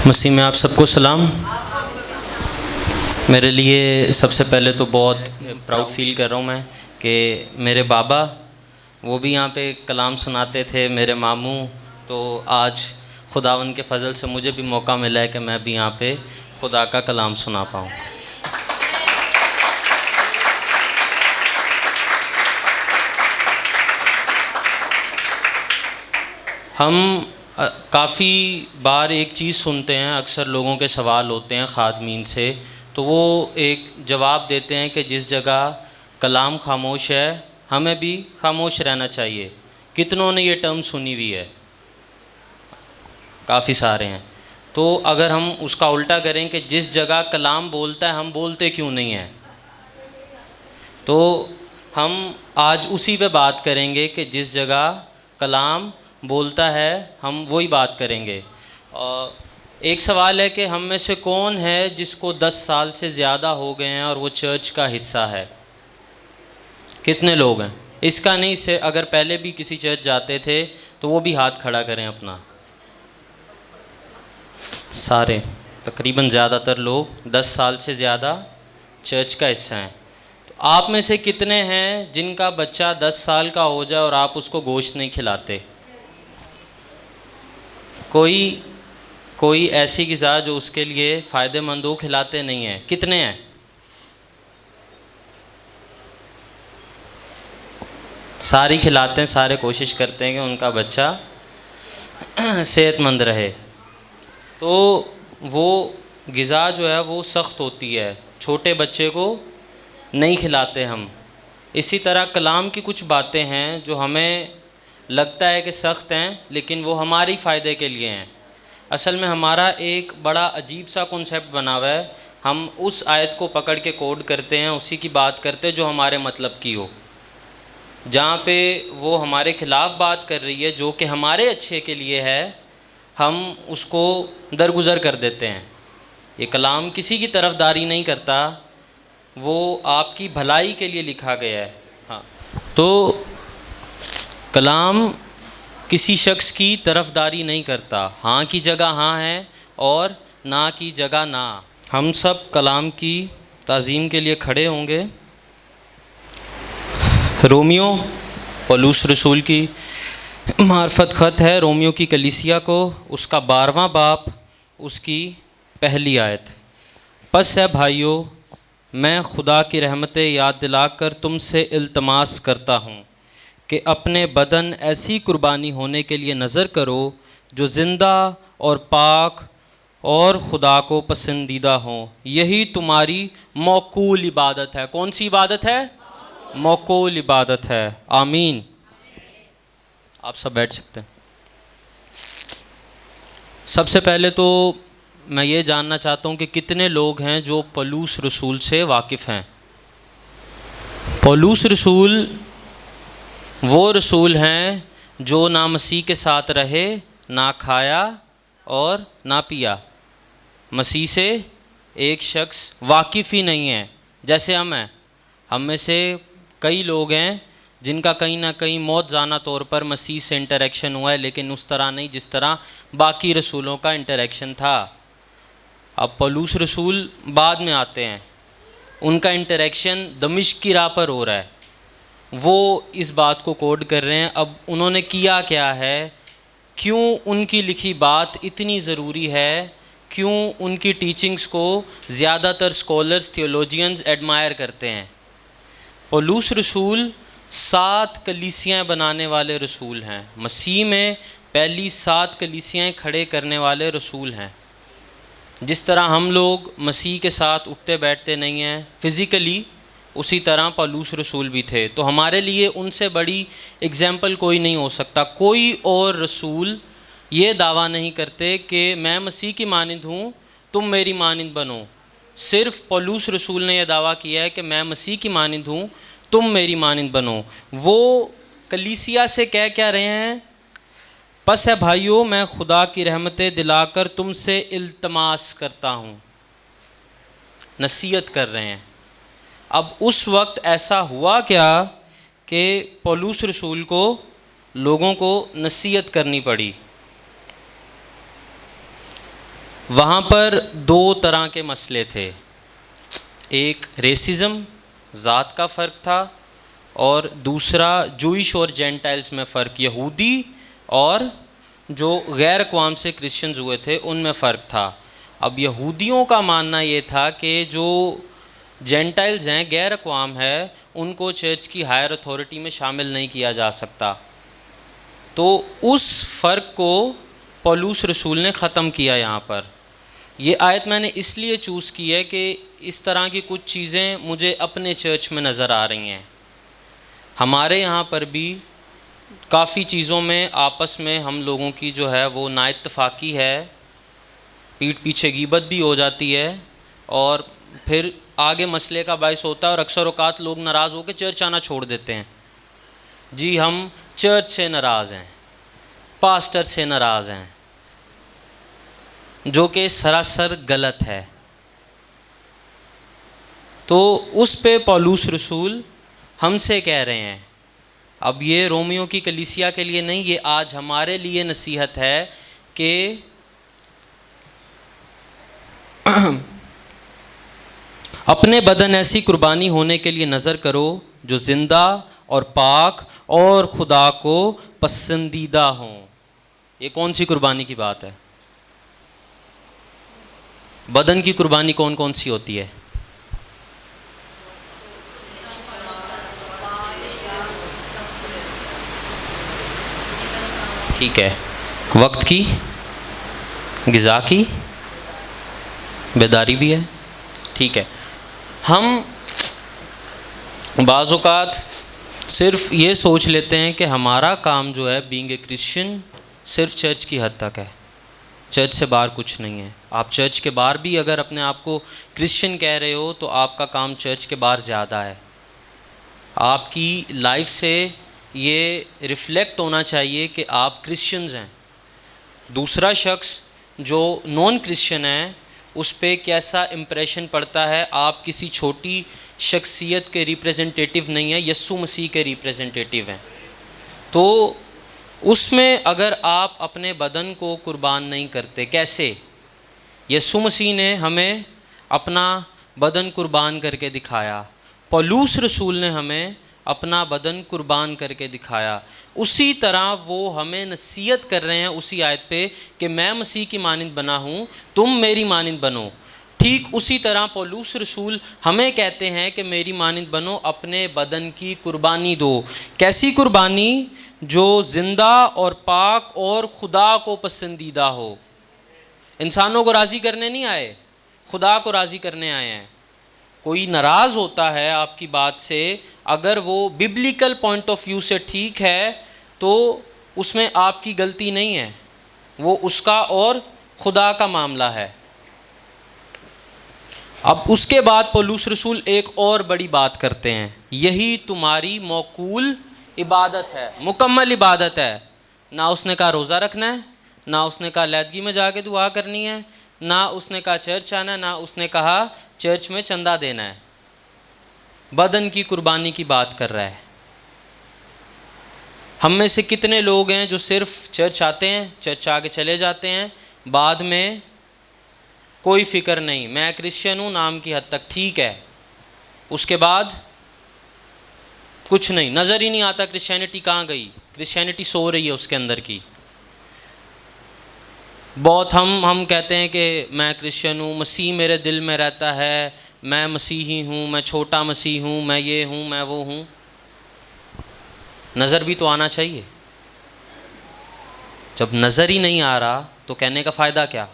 مسیح میں آپ سب کو سلام۔ میرے لیے سب سے پہلے تو بہت پراؤڈ فیل کر رہا ہوں میں کہ میرے بابا وہ بھی یہاں پہ کلام سناتے تھے، میرے ماموں، تو آج خداوند کے فضل سے مجھے بھی موقع ملا ہے کہ میں بھی یہاں پہ خدا کا کلام سنا پاؤں۔ ہم کافی بار ایک چیز سنتے ہیں، اکثر لوگوں کے سوال ہوتے ہیں خادمین سے، تو وہ ایک جواب دیتے ہیں کہ جس جگہ کلام خاموش ہے ہمیں بھی خاموش رہنا چاہیے۔ کتنوں نے یہ ٹرم سنی ہوئی ہے؟ کافی سارے ہیں۔ تو اگر ہم اس کا الٹا کریں کہ جس جگہ کلام بولتا ہے ہم بولتے کیوں نہیں ہیں، تو ہم آج اسی پہ بات کریں گے کہ جس جگہ کلام بولتا ہے ہم وہی بات کریں گے۔ ایک سوال ہے کہ ہم میں سے کون ہے جس کو 10 سال سے زیادہ ہو گئے ہیں اور وہ چرچ کا حصہ ہے؟ کتنے لوگ ہیں؟ اس کا نہیں، سے اگر پہلے بھی کسی چرچ جاتے تھے تو وہ بھی ہاتھ کھڑا کریں اپنا۔ سارے تقریباً زیادہ تر لوگ 10 سال سے زیادہ چرچ کا حصہ ہیں۔ تو آپ میں سے کتنے ہیں جن کا بچہ 10 سال کا ہو جائے اور آپ اس کو گوشت نہیں کھلاتے؟ کوئی ایسی غذا جو اس کے لیے فائدہ مند ہو کھلاتے نہیں ہیں؟ کتنے ہیں؟ ساری کھلاتے ہیں، سارے کوشش کرتے ہیں کہ ان کا بچہ صحت مند رہے۔ تو وہ غذا جو ہے وہ سخت ہوتی ہے، چھوٹے بچے کو نہیں کھلاتے ہم۔ اسی طرح کلام کی کچھ باتیں ہیں جو ہمیں لگتا ہے کہ سخت ہیں لیکن وہ ہماری فائدے کے لیے ہیں۔ اصل میں ہمارا ایک بڑا عجیب سا کنسیپٹ بنا ہوا ہے، ہم اس آیت کو پکڑ کے کوڈ کرتے ہیں، اسی کی بات کرتے جو ہمارے مطلب کی ہو۔ جہاں پہ وہ ہمارے خلاف بات کر رہی ہے جو کہ ہمارے اچھے کے لیے ہے، ہم اس کو درگزر کر دیتے ہیں۔ یہ کلام کسی کی طرفداری نہیں کرتا، وہ آپ کی بھلائی کے لیے لکھا گیا ہے۔ ہاں، تو کلام کسی شخص کی طرفداری نہیں کرتا، ہاں کی جگہ ہاں ہے اور نہ کی جگہ نہ۔ ہم سب کلام کی تعظیم کے لیے کھڑے ہوں گے۔ رومیو پولس رسول کی معرفت خط ہے رومیو کی کلیسیا کو، اس کا 12واں باب، اس کی پہلی آیت۔ پس ہے بھائیو، میں خدا کی رحمتیں یاد دلا کر تم سے التماس کرتا ہوں کہ اپنے بدن ایسی قربانی ہونے کے لیے نظر کرو جو زندہ اور پاک اور خدا کو پسندیدہ ہوں، یہی تمہاری موقول عبادت ہے۔ کون سی عبادت ہے؟ موقول عبادت ہے۔ آمین۔ آپ سب بیٹھ سکتے ہیں۔ سب سے پہلے تو میں یہ جاننا چاہتا ہوں کہ کتنے لوگ ہیں جو پولس رسول سے واقف ہیں؟ پولس رسول وہ رسول ہیں جو نہ مسیح کے ساتھ رہے، نہ کھایا اور نہ پیا۔ مسیح سے ایک شخص واقف ہی نہیں ہے، جیسے ہم ہیں۔ ہم میں سے کئی لوگ ہیں جن کا کہیں نہ کہیں موت زانہ طور پر مسیح سے انٹریکشن ہوا ہے، لیکن اس طرح نہیں جس طرح باقی رسولوں کا انٹریکشن تھا۔ اب پولس رسول بعد میں آتے ہیں، ان کا انٹریکشن دمشق کی راہ پر ہو رہا ہے، وہ اس بات کو کوڈ کر رہے ہیں۔ اب انہوں نے کیا کیا ہے، کیوں ان کی لکھی بات اتنی ضروری ہے، کیوں ان کی ٹیچنگز کو زیادہ تر اسکالرز، تھیولوجینز ایڈمائر کرتے ہیں۔ پولس رسول 7 کلیسیاں بنانے والے رسول ہیں، مسیح میں پہلی 7 کلیسیاں کھڑے کرنے والے رسول ہیں۔ جس طرح ہم لوگ مسیح کے ساتھ اٹھتے بیٹھتے نہیں ہیں فزیکلی، اسی طرح پولس رسول بھی تھے۔ تو ہمارے لیے ان سے بڑی اگزامپل کوئی نہیں ہو سکتا۔ کوئی اور رسول یہ دعویٰ نہیں کرتے کہ میں مسیح کی مانند ہوں، تم میری مانند بنو۔ صرف پولس رسول نے یہ دعویٰ کیا ہے کہ میں مسیح کی مانند ہوں، تم میری مانند بنو۔ وہ کلیسیا سے کہہ کیا رہے ہیں؟ پس ہے بھائیو، میں خدا کی رحمتیں دلا کر تم سے التماس کرتا ہوں، نصیحت کر رہے ہیں۔ اب اس وقت ایسا ہوا کیا کہ پولس رسول کو لوگوں کو نصیحت کرنی پڑی؟ وہاں پر دو طرح کے مسئلے تھے، ایک ریسزم، ذات کا فرق تھا، اور دوسرا جوئش اور جینٹائلز میں فرق، یہودی اور جو غیر اقوام سے کرسچنز ہوئے تھے ان میں فرق تھا۔ اب یہودیوں کا ماننا یہ تھا کہ جو جینٹائلز ہیں، غیر اقوام ہے، ان کو چرچ کی ہائر اتھارٹی میں شامل نہیں کیا جا سکتا۔ تو اس فرق کو پولس رسول نے ختم کیا یہاں پر۔ یہ آیت میں نے اس لیے چوز کی ہے کہ اس طرح کی کچھ چیزیں مجھے اپنے چرچ میں نظر آ رہی ہیں۔ ہمارے یہاں پر بھی کافی چیزوں میں آپس میں ہم لوگوں کی جو ہے وہ نا اتفاقی ہے، پیٹھ پیچھے غیبت بھی ہو جاتی ہے، اور پھر آگے مسئلے کا باعث ہوتا ہے، اور اکثر اوقات لوگ ناراض ہو کے چرچ آنا چھوڑ دیتے ہیں۔ جی ہم چرچ سے ناراض ہیں، پاسٹر سے ناراض ہیں، جو کہ سراسر غلط ہے۔ تو اس پہ پولس رسول ہم سے کہہ رہے ہیں، اب یہ رومیوں کی کلیسیا کے لیے نہیں، یہ آج ہمارے لیے نصیحت ہے کہ اپنے بدن ایسی قربانی ہونے کے لیے نظر کرو جو زندہ اور پاک اور خدا کو پسندیدہ ہوں۔ یہ کون سی قربانی کی بات ہے؟ بدن کی قربانی کون کون سی ہوتی ہے؟ ٹھیک ہے، وقت کی، غذا کی، بیداری بھی ہے، ٹھیک ہے۔ ہم بعض اوقات صرف یہ سوچ لیتے ہیں کہ ہمارا کام جو ہے بینگ اے کرسچن صرف چرچ کی حد تک ہے، چرچ سے باہر کچھ نہیں ہے۔ آپ چرچ کے باہر بھی اگر اپنے آپ کو کرسچن کہہ رہے ہو تو آپ کا کام چرچ کے باہر زیادہ ہے۔ آپ کی لائف سے یہ ریفلیکٹ ہونا چاہیے کہ آپ کرسچنز ہیں۔ دوسرا شخص جو نان کرسچن ہے اس پہ کیسا امپریشن پڑتا ہے؟ آپ کسی چھوٹی شخصیت کے ریپریزنٹیٹیو نہیں ہیں، یسوع مسیح کے ریپریزنٹیٹیو ہیں۔ تو اس میں اگر آپ اپنے بدن کو قربان نہیں کرتے، کیسے؟ یسوع مسیح نے ہمیں اپنا بدن قربان کر کے دکھایا، پولس رسول نے ہمیں اپنا بدن قربان کر کے دکھایا۔ اسی طرح وہ ہمیں نصیحت کر رہے ہیں اسی آیت پہ کہ میں مسیح کی مانند بنا ہوں، تم میری مانند بنو۔ ٹھیک اسی طرح پولس رسول ہمیں کہتے ہیں کہ میری مانند بنو، اپنے بدن کی قربانی دو۔ کیسی قربانی؟ جو زندہ اور پاک اور خدا کو پسندیدہ ہو۔ انسانوں کو راضی کرنے نہیں آئے، خدا کو راضی کرنے آئے ہیں۔ کوئی ناراض ہوتا ہے آپ کی بات سے، اگر وہ ببلیکل پوائنٹ آف ویو سے ٹھیک ہے تو اس میں آپ کی غلطی نہیں ہے، وہ اس کا اور خدا کا معاملہ ہے۔ اب اس کے بعد پولس رسول ایک اور بڑی بات کرتے ہیں، یہی تمہاری موقول عبادت ہے، مکمل عبادت ہے۔ نہ اس نے کہا روزہ رکھنا ہے، نہ اس نے کہا علیحدگی میں جا کے دعا کرنی ہے، نہ اس نے کہا چرچ آنا ہے، نہ اس نے کہا چرچ میں چندہ دینا ہے۔ بدن کی قربانی کی بات کر رہا ہے۔ ہم میں سے کتنے لوگ ہیں جو صرف چرچ آتے ہیں، چرچ آ کے چلے جاتے ہیں، بعد میں کوئی فکر نہیں، میں کرسچن ہوں نام کی حد تک، ٹھیک ہے، اس کے بعد کچھ نہیں، نظر ہی نہیں آتا کرسچینٹی کہاں گئی، کرسچینٹی سو رہی ہے اس کے اندر کی۔ بہت ہم کہتے ہیں کہ میں کرسچن ہوں، مسیح میرے دل میں رہتا ہے، میں مسیحی ہوں، میں چھوٹا مسیح ہوں، میں یہ ہوں، میں وہ ہوں۔ نظر بھی تو آنا چاہیے۔ جب نظر ہی نہیں آ رہا تو کہنے کا فائدہ کیا؟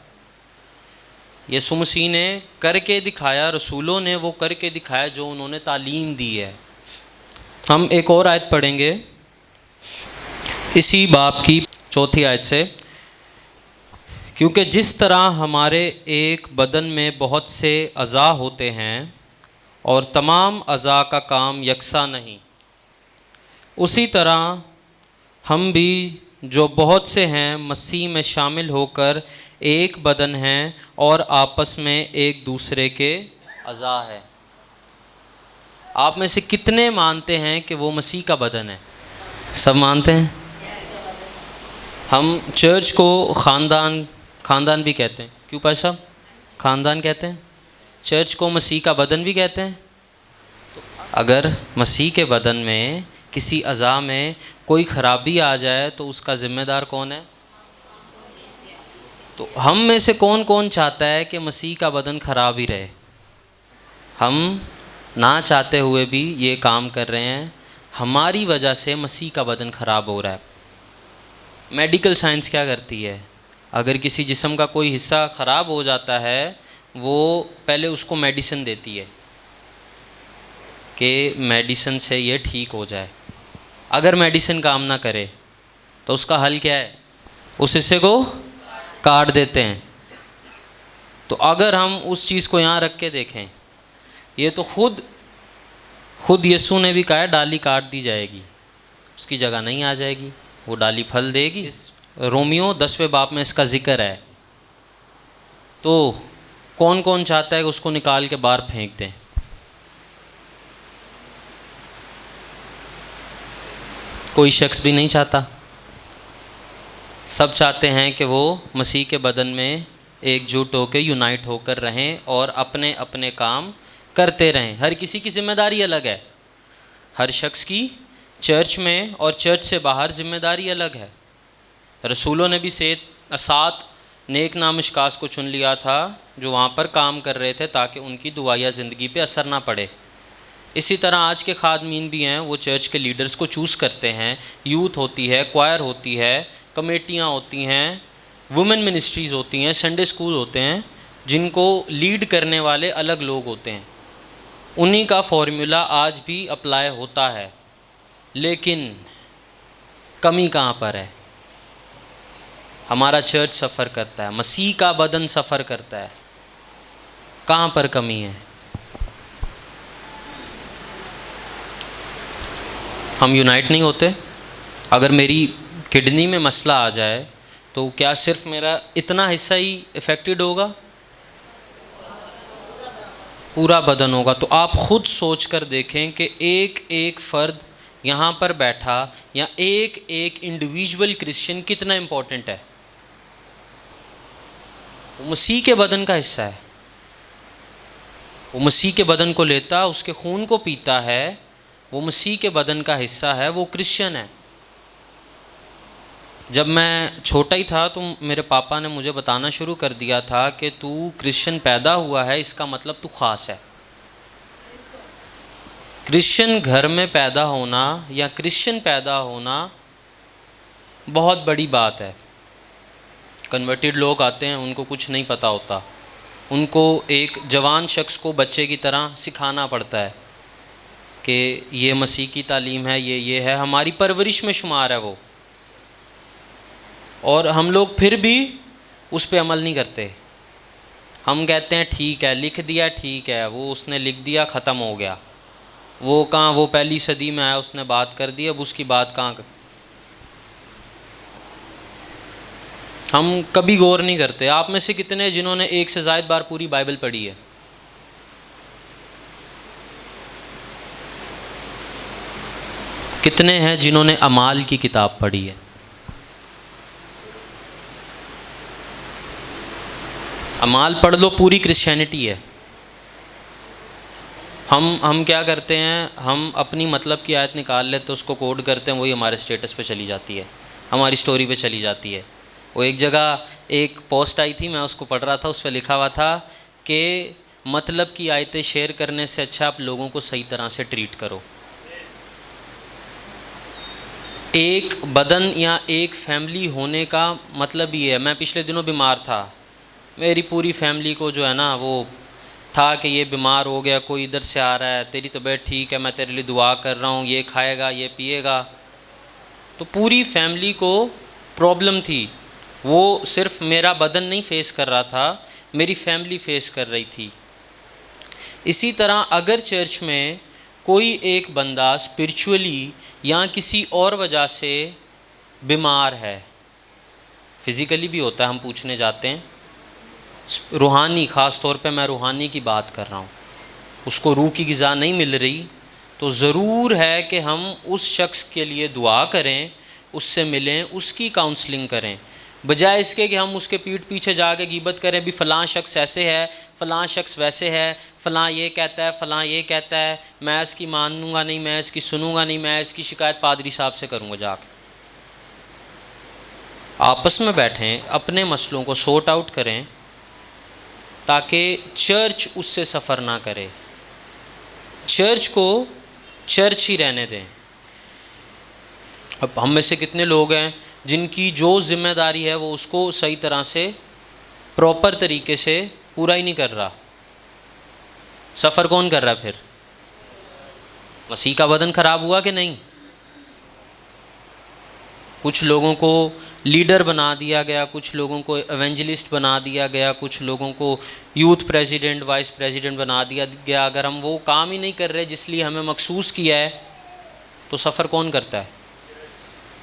یسوع مسیح نے کر کے دکھایا، رسولوں نے وہ کر کے دکھایا جو انہوں نے تعلیم دی ہے۔ ہم ایک اور آیت پڑھیں گے اسی باب کی 4 آیت سے، کیونکہ جس طرح ہمارے ایک بدن میں بہت سے اعضاء ہوتے ہیں اور تمام اعضاء کا کام یکساں نہیں، اسی طرح ہم بھی جو بہت سے ہیں مسیح میں شامل ہو کر ایک بدن ہیں اور آپس میں ایک دوسرے کے اعضاء ہیں۔ آپ میں سے کتنے مانتے ہیں کہ وہ مسیح کا بدن ہے؟ سب مانتے ہیں؟ ہم چرچ کو خاندان بھی کہتے ہیں، کیوں پاش صاحب؟ خاندان کہتے ہیں، چرچ کو مسیح کا بدن بھی کہتے ہیں۔ اگر مسیح کے بدن میں کسی اعضاء میں کوئی خرابی آ جائے تو اس کا ذمہ دار کون ہے؟ تو ہم میں سے کون کون چاہتا ہے کہ مسیح کا بدن خراب ہی رہے؟ ہم نہ چاہتے ہوئے بھی یہ کام کر رہے ہیں، ہماری وجہ سے مسیح کا بدن خراب ہو رہا ہے۔ میڈیکل سائنس کیا کرتی ہے؟ اگر کسی جسم کا کوئی حصہ خراب ہو جاتا ہے، وہ پہلے اس کو میڈیسن دیتی ہے کہ میڈیسن سے یہ ٹھیک ہو جائے۔ اگر میڈیسن کام نہ کرے تو اس کا حل کیا ہے؟ اس حصے کو کاٹ دیتے ہیں۔ تو اگر ہم اس چیز کو یہاں رکھ کے دیکھیں، یہ تو خود یسوع نے بھی کہا ہے ڈالی کاٹ دی جائے گی، اس کی جگہ نہیں آ جائے گی، وہ ڈالی پھل دے گی۔ رومیو 10ویں باب میں اس کا ذکر ہے۔ تو کون کون چاہتا ہے کہ اس کو نکال کے باہر پھینک دیں؟ کوئی شخص بھی نہیں چاہتا، سب چاہتے ہیں کہ وہ مسیح کے بدن میں ایک جٹ ہو کے یونائٹ ہو کر رہیں اور اپنے اپنے کام کرتے رہیں۔ ہر کسی کی ذمہ داری الگ ہے، ہر شخص کی چرچ میں اور چرچ سے باہر ذمہ داری الگ ہے۔ رسولوں نے بھی 7 نیک نام اشخاص کو چن لیا تھا جو وہاں پر کام کر رہے تھے تاکہ ان کی دعائیہ زندگی پہ اثر نہ پڑے۔ اسی طرح آج کے خادمین بھی ہیں، وہ چرچ کے لیڈرز کو چوز کرتے ہیں، یوتھ ہوتی ہے، کوائر ہوتی ہے، کمیٹیاں ہوتی ہیں، وومن منسٹریز ہوتی ہیں، سنڈے اسکول ہوتے ہیں، جن کو لیڈ کرنے والے الگ لوگ ہوتے ہیں۔ انہی کا فارمولا آج بھی اپلائی ہوتا ہے، لیکن کمی کہاں پر ہے؟ ہمارا چرچ سفر کرتا ہے، مسیح کا بدن سفر کرتا ہے، کہاں پر کمی ہے؟ ہم یونائٹ نہیں ہوتے۔ اگر میری کڈنی میں مسئلہ آ جائے تو کیا صرف میرا اتنا حصہ ہی افیکٹڈ ہوگا؟ پورا بدن ہوگا۔ تو آپ خود سوچ کر دیکھیں کہ ایک ایک فرد یہاں پر بیٹھا یا ایک ایک انڈیویجول کرسچن کتنا امپورٹنٹ ہے۔ وہ مسیح کے بدن کا حصہ ہے، وہ مسیح کے بدن کو لیتا، اس کے خون کو پیتا ہے، وہ مسیح کے بدن کا حصہ ہے، وہ کرسچن ہے۔ جب میں چھوٹا ہی تھا تو میرے پاپا نے مجھے بتانا شروع کر دیا تھا کہ تو کرسچن پیدا ہوا ہے، اس کا مطلب تو خاص ہے۔ کرسچن گھر میں پیدا ہونا یا کرسچن پیدا ہونا بہت بڑی بات ہے۔ کنورٹڈ لوگ آتے ہیں، ان کو کچھ نہیں پتہ ہوتا، ان کو ایک جوان شخص کو بچے کی طرح سکھانا پڑتا ہے کہ یہ مسیح کی تعلیم ہے، یہ ہے، ہماری پرورش میں شمار ہے وہ، اور ہم لوگ پھر بھی اس پہ عمل نہیں کرتے۔ ہم کہتے ہیں ٹھیک ہے، لکھ دیا ٹھیک ہے، وہ اس نے لکھ دیا ختم ہو گیا، وہ کہاں، وہ پہلی صدی میں آیا، اس نے بات کر دی، اب اس کی بات کہاں۔ ہم کبھی غور نہیں کرتے۔ آپ میں سے کتنے جنہوں نے 1 سے زائد بار پوری بائبل پڑھی ہے؟ کتنے ہیں جنہوں نے اعمال کی کتاب پڑھی ہے؟ اعمال پڑھ لو، پوری کرسچینٹی ہے۔ ہم کیا کرتے ہیں، ہم اپنی مطلب کی آیت نکال لیتے، اس کو کوڈ کرتے ہیں، وہی ہمارے سٹیٹس پہ چلی جاتی ہے، ہماری سٹوری پہ چلی جاتی ہے۔ وہ ایک جگہ ایک پوسٹ آئی تھی، میں اس کو پڑھ رہا تھا، اس پہ لکھا ہوا تھا کہ مطلب کی آیتیں شیئر کرنے سے اچھا آپ لوگوں کو صحیح طرح سے ٹریٹ کرو۔ ایک بدن یا ایک فیملی ہونے کا مطلب یہ ہے۔ میں پچھلے دنوں بیمار تھا، میری پوری فیملی کو جو ہے نا وہ تھا کہ یہ بیمار ہو گیا، کوئی ادھر سے آ رہا ہے، تیری طبیعت ٹھیک ہے، میں تیرے لیے دعا کر رہا ہوں، یہ کھائے گا، یہ پیے گا۔ تو پوری فیملی کو پرابلم تھی، وہ صرف میرا بدن نہیں فیس کر رہا تھا، میری فیملی فیس کر رہی تھی۔ اسی طرح اگر چرچ میں کوئی ایک بندہ اسپرچولی یا کسی اور وجہ سے بیمار ہے، فزیکلی بھی ہوتا ہے، ہم پوچھنے جاتے ہیں، روحانی، خاص طور پہ میں روحانی کی بات کر رہا ہوں، اس کو روح کی غذا نہیں مل رہی، تو ضرور ہے کہ ہم اس شخص کے لیے دعا کریں، اس سے ملیں، اس کی کاؤنسلنگ کریں۔ بجائے اس کے کہ ہم اس کے پیٹھ پیچھے جا کے غیبت کریں بھی فلاں شخص ایسے ہے، فلاں شخص ویسے ہے، فلاں یہ کہتا ہے، فلاں یہ کہتا ہے، میں اس کی مانوں گا نہیں، میں اس کی سنوں گا نہیں، میں اس کی شکایت پادری صاحب سے کروں گا جا کے۔ آپس میں بیٹھیں، اپنے مسئلوں کو سورٹ آؤٹ کریں تاکہ چرچ اس سے سفر نہ کرے، چرچ کو چرچ ہی رہنے دیں۔ اب ہم میں سے کتنے لوگ ہیں جن کی جو ذمہ داری ہے وہ اس کو صحیح طرح سے پراپر طریقے سے پورا ہی نہیں کر رہا۔ سفر کون کر رہا ہے پھر؟ مسیح کا بدن خراب ہوا کہ نہیں؟ کچھ لوگوں کو لیڈر بنا دیا گیا، کچھ لوگوں کو ایونجلسٹ بنا دیا گیا، کچھ لوگوں کو یوتھ پریزیڈنٹ، وائس پریزیڈنٹ بنا دیا گیا۔ اگر ہم وہ کام ہی نہیں کر رہے جس لیے ہمیں مخصوص کیا ہے تو سفر کون کرتا ہے؟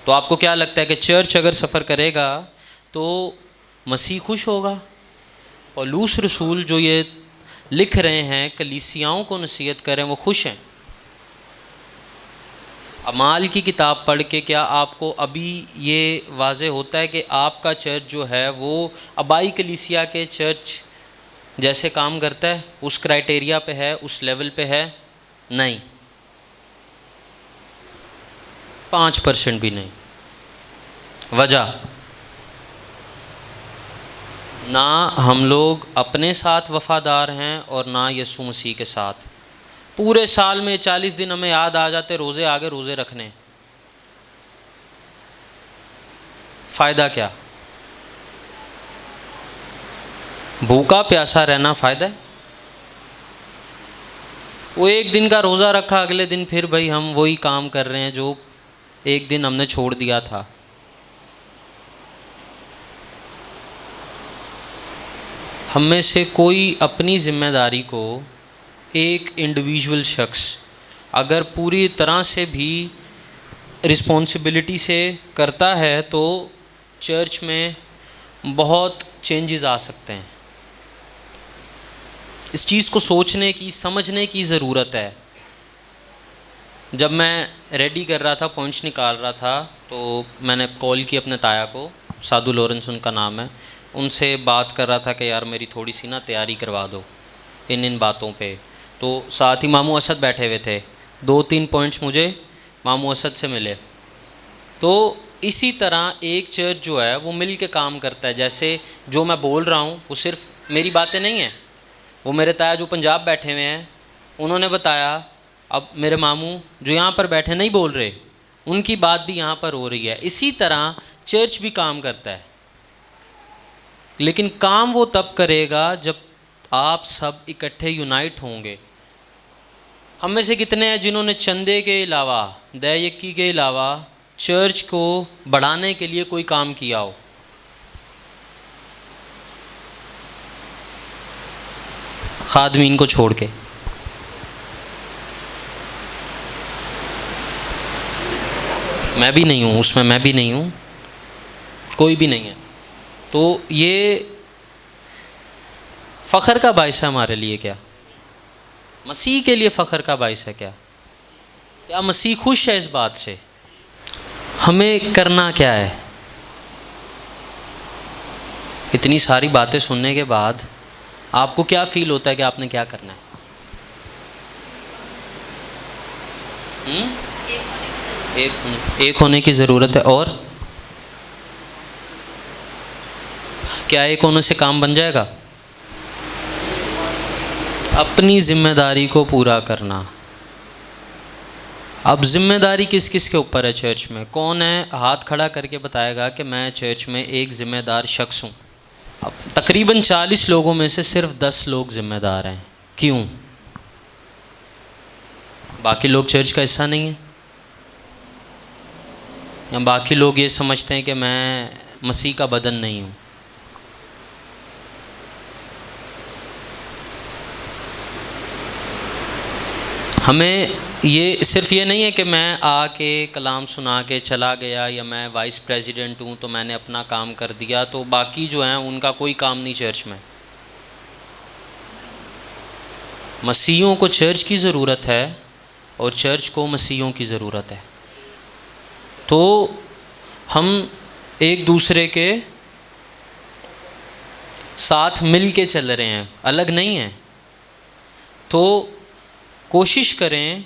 تو آپ کو کیا لگتا ہے کہ چرچ اگر سفر کرے گا تو مسیح خوش ہوگا؟ پولس رسول جو یہ لکھ رہے ہیں، کلیسیاؤں کو نصیحت کریں، وہ خوش ہیں۔ اعمال کی کتاب پڑھ کے کیا آپ کو ابھی یہ واضح ہوتا ہے کہ آپ کا چرچ جو ہے وہ آبائی کلیسیا کے چرچ جیسے کام کرتا ہے، اس کرائٹیریا پہ ہے، اس لیول پہ ہے؟ نہیں، 5% بھی نہیں۔ وجہ، نہ ہم لوگ اپنے ساتھ وفادار ہیں اور نہ یسوع مسیح کے ساتھ۔ پورے سال میں 40 دن ہمیں یاد آ جاتے روزے آگے روزے رکھنے، فائدہ کیا؟ بھوکا پیاسا رہنا فائدہ ہے؟ وہ ایک دن کا روزہ رکھا، اگلے دن پھر بھائی ہم وہی کام کر رہے ہیں جو ایک دن ہم نے چھوڑ دیا تھا۔ ہم میں سے کوئی اپنی ذمہ داری کو، ایک انڈیویژول شخص اگر پوری طرح سے بھی رسپانسبلٹی سے کرتا ہے تو چرچ میں بہت چینجز آ سکتے ہیں۔ اس چیز کو سوچنے کی، سمجھنے کی ضرورت ہے۔ جب میں ریڈی کر رہا تھا، پوائنٹس نکال رہا تھا، تو میں نے کال کی اپنے تایا کو، سادھو لورنس ان کا نام ہے، ان سے بات کر رہا تھا کہ یار میری تھوڑی سی نا تیاری کروا دو ان باتوں پہ۔ تو ساتھ ہی ماموں اسد بیٹھے ہوئے تھے، 2-3 پوائنٹس مجھے ماموں اسد سے ملے۔ تو اسی طرح ایک چرچ جو ہے وہ مل کے کام کرتا ہے۔ جیسے جو میں بول رہا ہوں وہ صرف میری باتیں نہیں ہیں، وہ میرے تایا جو پنجاب بیٹھے ہوئے ہیں انہوں نے بتایا، اب میرے ماموں جو یہاں پر بیٹھے نہیں بول رہے، ان کی بات بھی یہاں پر ہو رہی ہے۔ اسی طرح چرچ بھی کام کرتا ہے، لیکن کام وہ تب کرے گا جب آپ سب اکٹھے یونائٹ ہوں گے۔ ہم میں سے کتنے ہیں جنہوں نے چندے کے علاوہ، دے یکی کے علاوہ چرچ کو بڑھانے کے لیے کوئی کام کیا ہو؟ خادمین کو چھوڑ کے۔ میں بھی نہیں ہوں اس میں، میں بھی نہیں ہوں، کوئی بھی نہیں ہے۔ تو یہ فخر کا باعث ہے ہمارے لیے کیا؟ مسیح کے لیے فخر کا باعث ہے کیا؟ کیا مسیح خوش ہے اس بات سے؟ ہمیں کرنا کیا ہے؟ اتنی ساری باتیں سننے کے بعد آپ کو کیا فیل ہوتا ہے کہ آپ نے کیا کرنا ہے؟ ایک ہونے کی ضرورت ہے، اور کیا ایک ہونے سے کام بن جائے گا؟ اپنی ذمہ داری کو پورا کرنا۔ اب ذمہ داری کس کس کے اوپر ہے چرچ میں؟ کون ہے ہاتھ کھڑا کر کے بتائے گا کہ میں چرچ میں ایک ذمہ دار شخص ہوں؟ اب تقریباً 40 لوگوں میں سے صرف 10 لوگ ذمہ دار ہیں۔ کیوں؟ باقی لوگ چرچ کا حصہ نہیں ہیں، یا باقی لوگ یہ سمجھتے ہیں کہ میں مسیح کا بدن نہیں ہوں؟ ہمیں یہ صرف یہ نہیں ہے کہ میں آ کے کلام سنا کے چلا گیا، یا میں وائس پریزیڈنٹ ہوں تو میں نے اپنا کام کر دیا تو باقی جو ہیں ان کا کوئی کام نہیں چرچ میں۔ مسیحیوں کو چرچ کی ضرورت ہے اور چرچ کو مسیحیوں کی ضرورت ہے۔ تو ہم ایک دوسرے کے ساتھ مل کے چل رہے ہیں، الگ نہیں ہیں۔ تو کوشش کریں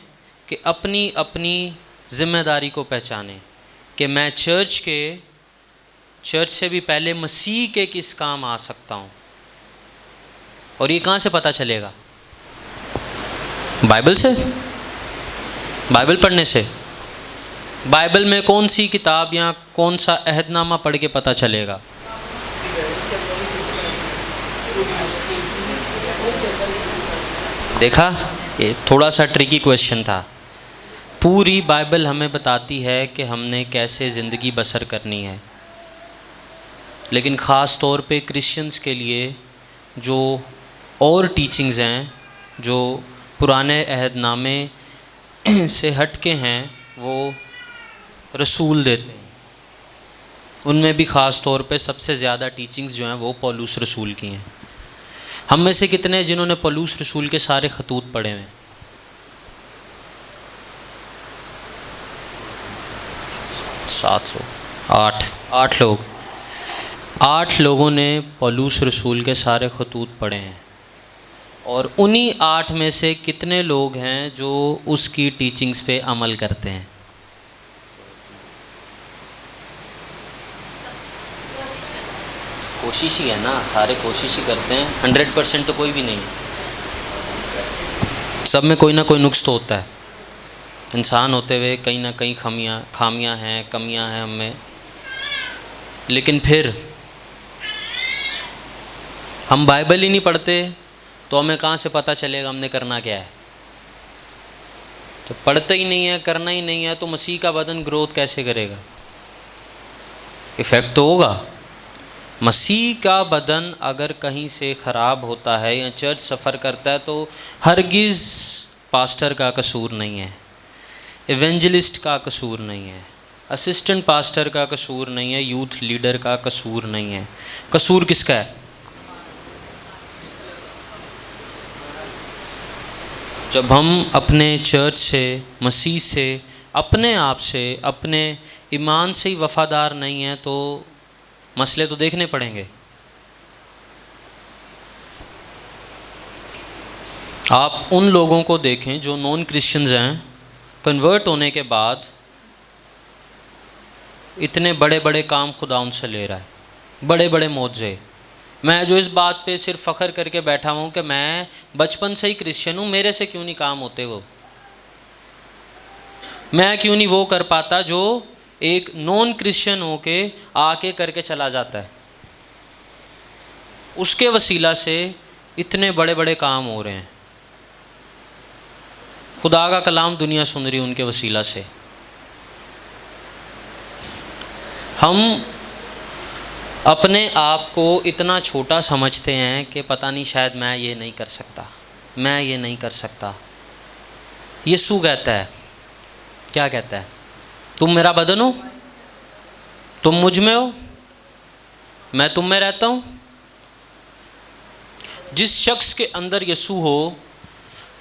کہ اپنی اپنی ذمہ داری کو پہچانیں کہ میں چرچ سے بھی پہلے مسیح کے کس کام آ سکتا ہوں۔ اور یہ کہاں سے پتہ چلے گا؟ بائبل سے، بائبل پڑھنے سے۔ بائبل میں کون سی کتاب یا کون سا عہد نامہ پڑھ کے پتہ چلے گا؟ دیکھا، یہ تھوڑا سا ٹرکی کویشچن تھا۔ پوری بائبل ہمیں بتاتی ہے کہ ہم نے کیسے زندگی بسر کرنی ہے، لیکن خاص طور پہ کرسچنز کے لیے جو اور ٹیچنگز ہیں جو پرانے عہد نامے سے ہٹ کے ہیں، وہ رسول دیتے ہیں۔ ان میں بھی خاص طور پہ سب سے زیادہ ٹیچنگز جو ہیں وہ پولس رسول کی ہیں۔ ہم میں سے کتنے ہیں جنہوں نے پولس رسول کے سارے خطوط پڑھے ہوئے ہیں؟ 7 لوگ، 8 لوگ، 8 لوگوں نے پولس رسول کے سارے خطوط پڑھے ہیں۔ اور انہی 8 میں سے کتنے لوگ ہیں جو اس کی ٹیچنگز پہ عمل کرتے ہیں؟ کوشش ہی ہے نا، سارے کوشش ہی کرتے ہیں، 100% تو کوئی بھی نہیں ہے۔ سب میں کوئی نہ کوئی نقص تو ہوتا ہے، انسان ہوتے ہوئے کہیں نہ کہیں خامیاں ہیں، کمیاں ہیں ہم میں۔ لیکن پھر ہم بائبل ہی نہیں پڑھتے تو ہمیں کہاں سے پتہ چلے گا ہم نے کرنا کیا ہے؟ تو پڑھتے ہی نہیں ہے، کرنا ہی نہیں ہے، تو مسیح کا بدن گروتھ کیسے کرے گا؟ ایفیکٹ تو ہوگا۔ مسیح کا بدن اگر کہیں سے خراب ہوتا ہے یا چرچ سفر کرتا ہے تو ہرگز پاسٹر کا قصور نہیں ہے، ایونجلسٹ کا قصور نہیں ہے، اسسٹنٹ پاسٹر کا قصور نہیں ہے، یوتھ لیڈر کا قصور نہیں ہے۔ قصور کس کا ہے؟ جب ہم اپنے چرچ سے، مسیح سے، اپنے آپ سے، اپنے ایمان سے ہی وفادار نہیں ہیں تو مسئلے تو دیکھنے پڑیں گے۔ آپ ان لوگوں کو دیکھیں جو نون کرسچنز ہیں، کنورٹ ہونے کے بعد اتنے بڑے بڑے کام خدا ان سے لے رہا ہے، بڑے بڑے معجزے۔ میں جو اس بات پہ صرف فخر کر کے بیٹھا ہوں کہ میں بچپن سے ہی کرسچن ہوں، میرے سے کیوں نہیں کام ہوتے وہ؟ میں کیوں نہیں وہ کر پاتا جو ایک نون کرسچن ہو کے آ کے کر کے چلا جاتا ہے؟ اس کے وسیلہ سے اتنے بڑے بڑے کام ہو رہے ہیں، خدا کا کلام دنیا سن رہی ان کے وسیلہ سے۔ ہم اپنے آپ کو اتنا چھوٹا سمجھتے ہیں کہ پتہ نہیں شاید میں یہ نہیں کر سکتا، میں یہ نہیں کر سکتا۔ یسوع کہتا ہے، کیا کہتا ہے؟ تم میرا بدن ہو، تم مجھ میں ہو، میں تم میں رہتا ہوں۔ جس شخص کے اندر یسوع ہو،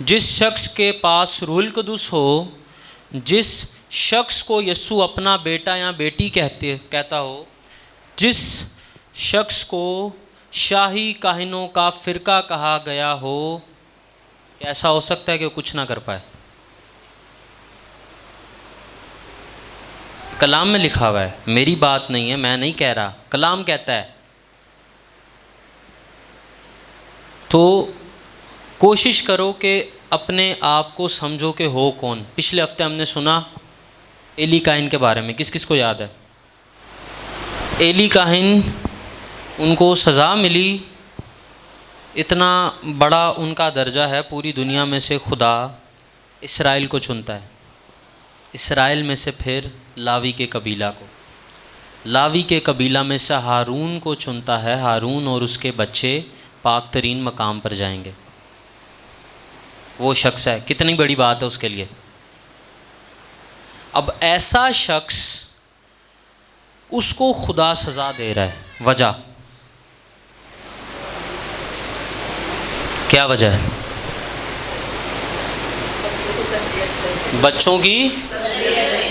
جس شخص کے پاس روح القدس ہو، جس شخص کو یسوع اپنا بیٹا یا بیٹی کہتا ہو، جس شخص کو شاہی کاہنوں کا فرقہ کہا گیا ہو، ایسا ہو سکتا ہے کہ وہ کچھ نہ کر پائے؟ کلام میں لکھا ہوا ہے، میری بات نہیں ہے، میں نہیں کہہ رہا، کلام کہتا ہے۔ تو کوشش کرو کہ اپنے آپ کو سمجھو کہ ہو کون۔ پچھلے ہفتے ہم نے سنا ایلی کاہن کے بارے میں، کس کس کو یاد ہے؟ ایلی کاہن، ان کو سزا ملی، اتنا بڑا ان کا درجہ ہے، پوری دنیا میں سے خدا اسرائیل کو چنتا ہے، اسرائیل میں سے پھر لاوی کے قبیلہ کو، لاوی کے قبیلہ میں سے ہارون کو چنتا ہے، ہارون اور اس کے بچے پاک ترین مقام پر جائیں گے۔ وہ شخص ہے، کتنی بڑی بات ہے اس کے لیے۔ اب ایسا شخص، اس کو خدا سزا دے رہا ہے، وجہ کیا وجہ ہے؟ بچوں کی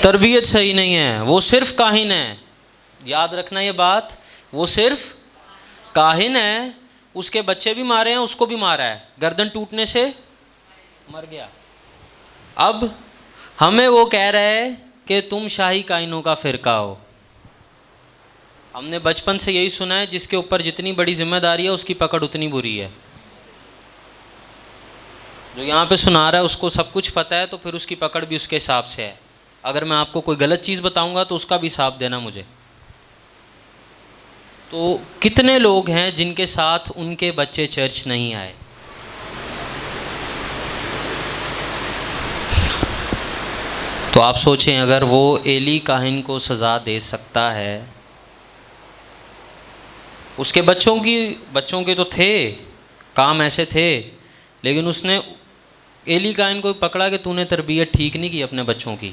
تربیت صحیح نہیں ہے، وہ صرف کاہن ہے، یاد رکھنا یہ بات، وہ صرف کاہن ہے، اس کے بچے بھی مارے ہیں, اس کو بھی مارا ہے, گردن ٹوٹنے سے مر گیا. اب ہمیں وہ کہہ رہا ہے کہ تم شاہی کائنوں کا فرقہ ہو. ہم نے بچپن سے یہی سنا ہے, جس کے اوپر جتنی بڑی ذمہ داری ہے اس کی پکڑ اتنی بری ہے. جو یہاں پہ سنا رہا ہے اس کو سب کچھ پتہ ہے, تو پھر اس کی پکڑ بھی اس کے حساب سے ہے. اگر میں آپ کو کوئی غلط چیز بتاؤں گا تو اس کا بھی حساب دینا مجھے. تو کتنے لوگ ہیں جن کے ساتھ ان کے بچے چرچ نہیں آئے؟ تو آپ سوچیں, اگر وہ ایلی کاہن کو سزا دے سکتا ہے, اس کے بچوں کے تو تھے کام ایسے تھے, لیکن اس نے ایلی کاہن کو پکڑا کہ تو نے تربیت ٹھیک نہیں کی اپنے بچوں کی.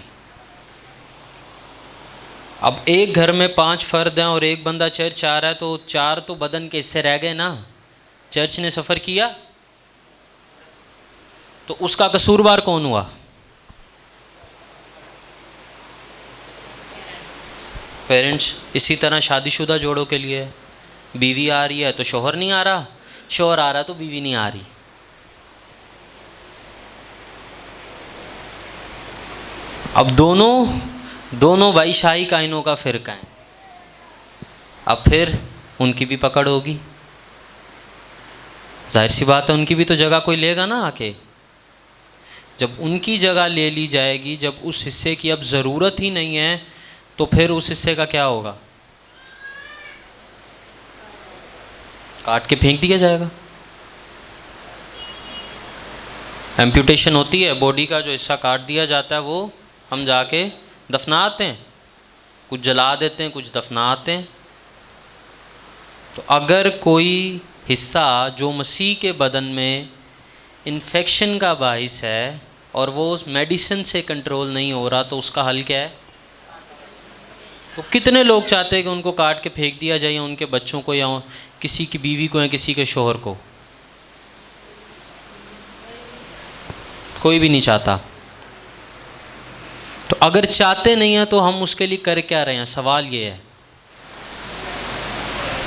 اب ایک گھر میں 5 فرد ہیں اور ایک بندہ چرچ آ رہا ہے, تو 4 تو بدن کے حصے رہ گئے نا. چرچ نے سفر کیا تو اس کا قصوروار کون ہوا؟ پیرنٹس. اسی طرح شادی شدہ جوڑوں کے لیے بیوی آ رہی ہے تو شوہر نہیں آ رہا, شوہر آ رہا تو بیوی نہیں آ رہی. اب دونوں بھائی شاہی کائنوں کا فرقہ ہیں. اب پھر ان کی بھی پکڑ ہوگی, ظاہر سی بات ہے ان کی بھی تو جگہ کوئی لے گا نا آ کے. جب ان کی جگہ لے لی جائے گی, جب اس حصے کی اب ضرورت ہی نہیں ہے, تو پھر اس حصے کا کیا ہوگا؟ کاٹ کے پھینک دیا جائے گا. ایمپیوٹیشن ہوتی ہے, باڈی کا جو حصہ کاٹ دیا جاتا ہے وہ ہم جا کے دفناتے ہیں, کچھ جلا دیتے ہیں, کچھ دفناتے ہیں. تو اگر کوئی حصہ جو مسیح کے بدن میں انفیکشن کا باعث ہے اور وہ میڈیسن سے کنٹرول نہیں ہو رہا, تو اس کا حل کیا ہے؟ تو کتنے لوگ چاہتے ہیں کہ ان کو کاٹ کے پھینک دیا جائے, یا ان کے بچوں کو, یا کسی کی بیوی کو, یا کسی کے شوہر کو؟ کوئی بھی نہیں چاہتا. تو اگر چاہتے نہیں ہیں تو ہم اس کے لیے کر کیا رہے ہیں؟ سوال یہ ہے.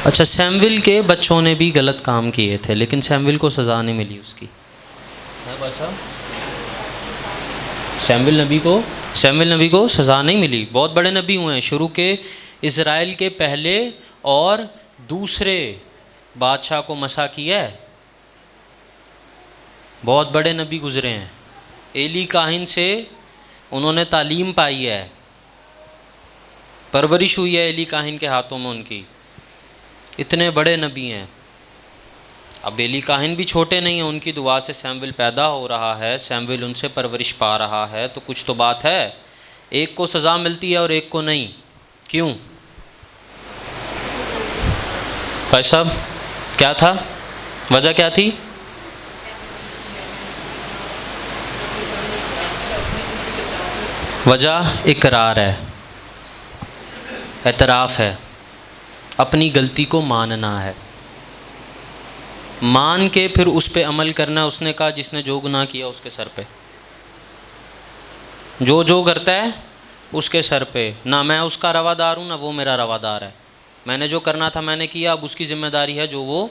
اچھا, سیمویل کے بچوں نے بھی غلط کام کیے تھے, لیکن سیمویل کو سزا نہیں ملی اس کی. سیمویل نبی کو سزا نہیں ملی. بہت بڑے نبی ہوئے ہیں, شروع کے اسرائیل کے پہلے اور دوسرے بادشاہ کو مسح کیا ہے. بہت بڑے نبی گزرے ہیں. ایلی کاہن سے انہوں نے تعلیم پائی ہے, پرورش ہوئی ہے ایلی کاہن کے ہاتھوں میں ان کی. اتنے بڑے نبی ہیں. اب ایلی کاہن بھی چھوٹے نہیں ہیں, ان کی دعا سے سیمویل پیدا ہو رہا ہے, سیمویل ان سے پرورش پا رہا ہے. تو کچھ تو بات ہے. ایک کو سزا ملتی ہے اور ایک کو نہیں. کیوں بھائی صاحب؟ کیا تھا وجہ؟ کیا تھی؟ وجہ اقرار ہے, اعتراف ہے, اپنی غلطی کو ماننا ہے, مان کے پھر اس پہ عمل کرنا. اس نے کہا جس نے جو گناہ کیا اس کے سر پہ, جو کرتا ہے اس کے سر پہ. نہ میں اس کا روادار ہوں, نہ وہ میرا روادار ہے. میں نے جو کرنا تھا میں نے کیا, اب اس کی ذمہ داری ہے جو وہ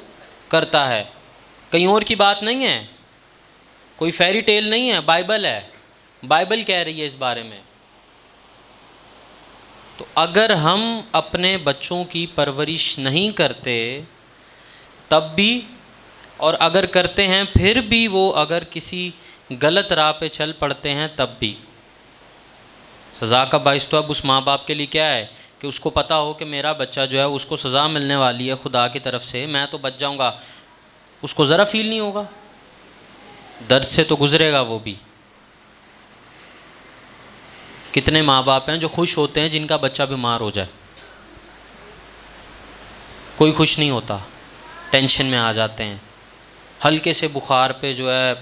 کرتا ہے. کہیں اور کی بات نہیں ہے, کوئی فیری ٹیل نہیں ہے, بائبل ہے. بائبل کہہ رہی ہے اس بارے میں. تو اگر ہم اپنے بچوں کی پرورش نہیں کرتے تب بھی, اور اگر کرتے ہیں پھر بھی وہ اگر کسی غلط راہ پہ چل پڑتے ہیں تب بھی, سزا کا باعث تو اب اس ماں باپ کے لیے کیا ہے کہ اس کو پتہ ہو کہ میرا بچہ جو ہے اس کو سزا ملنے والی ہے خدا کی طرف سے, میں تو بچ جاؤں گا. اس کو ذرا فیل نہیں ہوگا, درد سے تو گزرے گا وہ بھی. کتنے ماں باپ ہیں جو خوش ہوتے ہیں جن کا بچہ بیمار ہو جائے, کوئی خوش نہیں ہوتا, ٹینشن میں آ جاتے ہیں. ہلکے سے بخار پہ جو ہے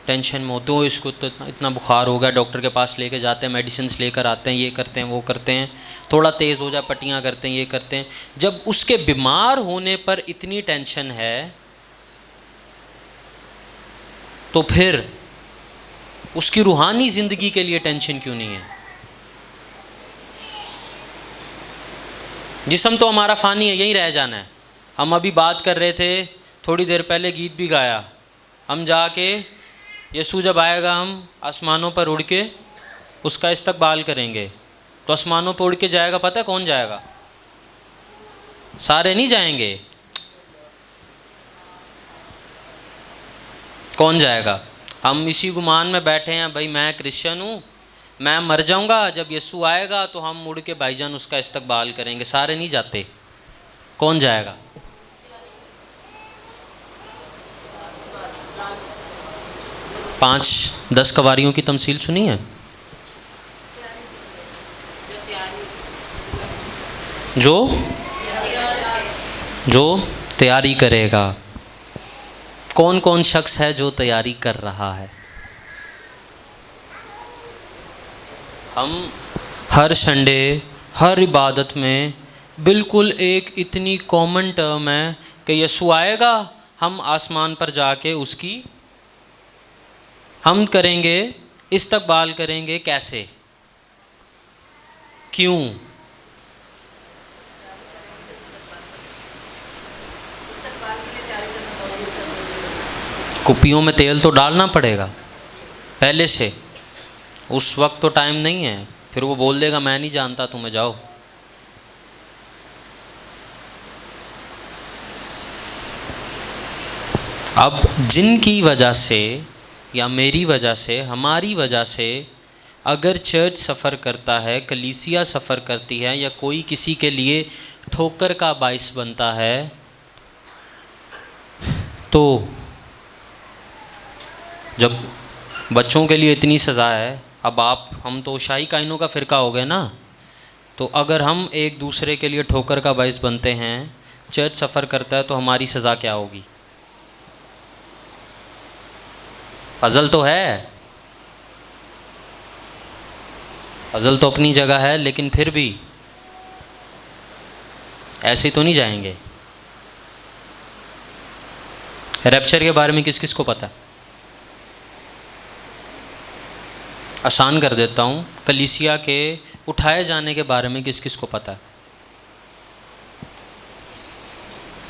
ٹینشن میں ہوتے ہو, اس کو تو اتنا بخار ہو گیا, ڈاکٹر کے پاس لے کے جاتے ہیں, میڈیسنس لے کر آتے ہیں, یہ کرتے ہیں وہ کرتے ہیں, تھوڑا تیز ہو جائے پٹیاں کرتے ہیں, یہ کرتے ہیں. جب اس کے بیمار ہونے پر اتنی ٹینشن ہے تو پھر اس کی روحانی زندگی کے لیے ٹینشن کیوں نہیں ہے؟ جسم تو ہمارا فانی ہے, یہیں رہ جانا ہے. ہم ابھی بات کر رہے تھے تھوڑی دیر پہلے گیت بھی گایا، ہم جا کے یسوع جب آئے گا ہم آسمانوں پر اڑ کے اس کا استقبال کریں گے. تو آسمانوں پر اڑ کے جائے گا، پتہ ہے کون جائے گا؟ سارے نہیں جائیں گے. کون جائے گا؟ ہم اسی گمان میں بیٹھے ہیں بھائی میں کرسچن ہوں، میں مر جاؤں گا، جب یسوع آئے گا تو ہم مڑ کے بھائی جان اس کا استقبال کریں گے. سارے نہیں جاتے. کون جائے گا؟ 5-10 قواریوں کی تمثیل سنی ہے؟ جو تیاری کرے گا. کون کون شخص ہے جو تیاری کر رہا ہے؟ ہم ہر سنڈے ہر عبادت میں بالکل ایک اتنی کامن ٹرم ہے کہ یسوع آئے گا، ہم آسمان پر جا کے اس کی حمد کریں گے، استقبال کریں گے. کیسے؟ کیوں؟ کپیوں میں تیل تو ڈالنا پڑے گا پہلے سے. اس وقت تو ٹائم نہیں ہے، پھر وہ بول دے گا میں نہیں جانتا تمہیں، جاؤ. اب جن کی وجہ سے یا میری وجہ سے، ہماری وجہ سے اگر چرچ سفر کرتا ہے، کلیسیا سفر کرتی ہے، یا کوئی کسی کے لیے ٹھوکر کا باعث بنتا ہے، تو جب بچوں کے لیے اتنی سزا ہے، اب ہم تو شاہی کائنوں کا فرقہ ہو گئے نا، تو اگر ہم ایک دوسرے کے لیے ٹھوکر کا باعث بنتے ہیں، چرچ سفر کرتا ہے، تو ہماری سزا کیا ہوگی؟ فضل تو ہے، فضل تو اپنی جگہ ہے، لیکن پھر بھی ایسے تو نہیں جائیں گے. ریپچر کے بارے میں کس کس کو پتہ ہے؟ آسان کر دیتا ہوں، کلیسیا کے اٹھائے جانے کے بارے میں کس کس کو پتہ ہے؟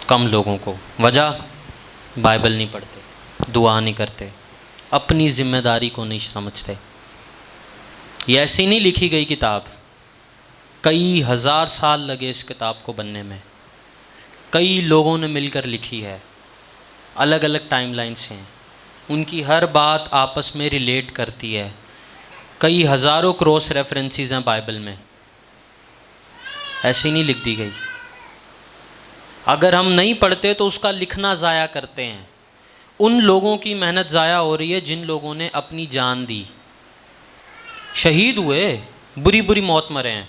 کم لوگوں کو. وجہ؟ بائبل نہیں پڑھتے، دعا نہیں کرتے، اپنی ذمہ داری کو نہیں سمجھتے. یہ ایسی نہیں لکھی گئی کتاب، کئی ہزار سال لگے اس کتاب کو بننے میں، کئی لوگوں نے مل کر لکھی ہے، الگ الگ ٹائم لائنس ہیں، ان کی ہر بات آپس میں ریلیٹ کرتی ہے. کئی ہزاروں کراس ریفرنسز ہیں بائبل میں، ایسی نہیں لکھ دی گئی. اگر ہم نہیں پڑھتے تو اس کا لکھنا ضائع کرتے ہیں. ان لوگوں کی محنت ضائع ہو رہی ہے جن لوگوں نے اپنی جان دی، شہید ہوئے، بری بری موت مرے ہیں.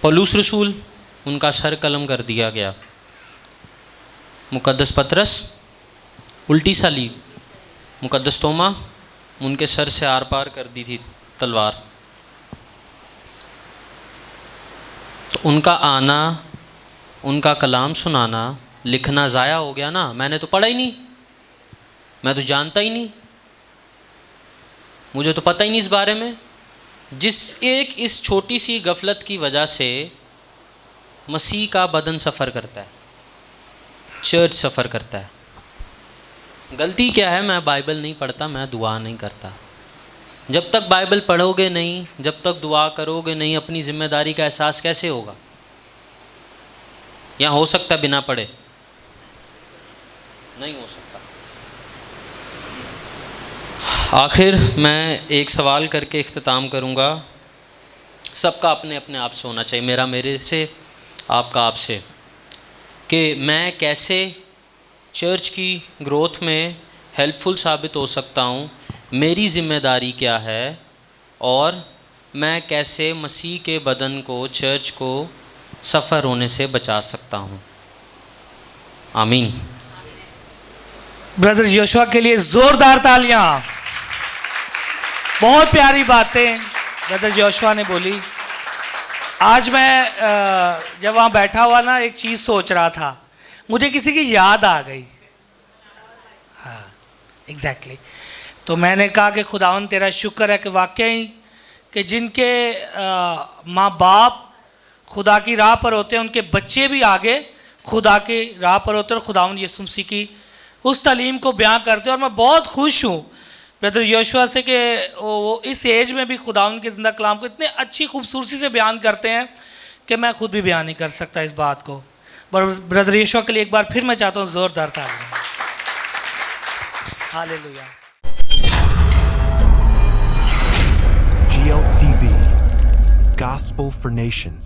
پولس رسول، ان کا سر قلم کر دیا گیا. مقدس پطرس، الٹی صلیب. مقدس توما، ان کے سر سے آر پار کر دی تھی تلوار. تو ان کا آنا، ان کا کلام سنانا، لکھنا ضائع ہو گیا نا. میں نے تو پڑھا ہی نہیں، میں تو جانتا ہی نہیں، مجھے تو پتہ ہی نہیں اس بارے میں. اس چھوٹی سی غفلت کی وجہ سے مسیح کا بدن سفر کرتا ہے، چرچ سفر کرتا ہے. غلطی کیا ہے؟ میں بائبل نہیں پڑھتا، میں دعا نہیں کرتا. جب تک بائبل پڑھو گے نہیں، جب تک دعا کرو گے نہیں، اپنی ذمہ داری کا احساس کیسے ہوگا؟ یا ہو سکتا ہے بنا پڑھے؟ نہیں ہو سکتا. آخر میں ایک سوال کر کے اختتام کروں گا. سب کا اپنے اپنے آپ سے ہونا چاہیے، میرا میرے سے، آپ کا آپ سے، کہ میں کیسے چرچ کی گروتھ میں ہیلپ فل ثابت ہو سکتا ہوں، میری ذمہ داری کیا ہے، اور میں کیسے مسیح کے بدن کو، چرچ کو سفر ہونے سے بچا سکتا ہوں. آمین. برادر یوشوا کے لیے زوردار تالیاں. بہت پیاری باتیں برادر یوشوا نے بولی. آج میں جب وہاں بیٹھا ہوا نا، ایک چیز سوچ رہا تھا، مجھے کسی کی یاد آ گئی. ہاں ایگزیکٹلی. تو میں نے کہا کہ خداوند تیرا شکر ہے کہ واقعی کہ جن کے ماں باپ خدا کی راہ پر ہوتے ہیں، ان کے بچے بھی آگے خدا کی راہ پر ہوتے اور خداوند یسوع مسیح کی اس تعلیم کو بیان کرتے ہیں. اور میں بہت خوش ہوں بردر یوشوا سے کہ وہ اس ایج میں بھی خداوند کے زندہ کلام کو اتنے اچھی خوبصورتی سے بیان کرتے ہیں کہ میں خود بھی بیان نہیں کر سکتا اس بات کو. بردر یوشوا کے لیے ایک بار پھر میں چاہتا ہوں زوردار تعلیم. ہاللیلویہ. GLTV, Gospel for Nations.